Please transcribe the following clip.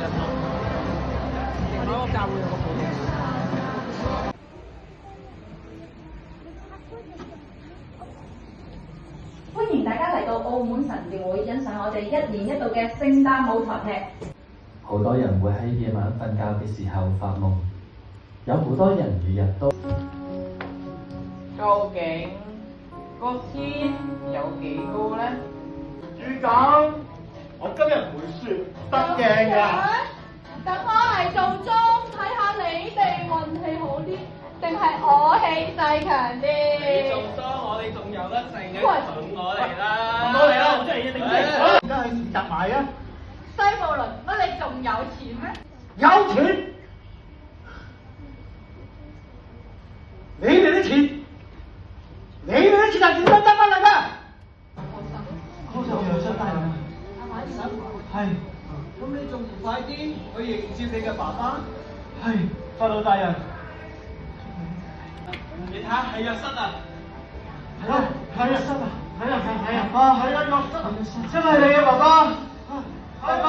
另外一個教會有個普通。歡迎大家嚟到澳門神召會欣賞我哋1年1度嘅聖誕舞台劇。好多人會喺夜晚瞓覺嘅時候發夢，有好多人每日都。究竟個天有幾高呢？主長，我今日唔會輸，得贏㗎。等我嚟做莊，睇下你哋運氣好啲，定係我氣勢強啲？你做莊，我哋仲有得剩嘅，等我嚟啦！我嚟啦，我真係一定贏。而家去市集買啊！西布倫，乜你仲有錢咩？有錢？你哋啲錢係點樣得返嚟㗎？我就又想帶嚟。係。咁你仲唔快啲去迎接你嘅爸爸？係，法老大人。你睇下係約瑟啊！係約瑟啊！係啊！係約瑟，真係你嘅爸爸！爸爸！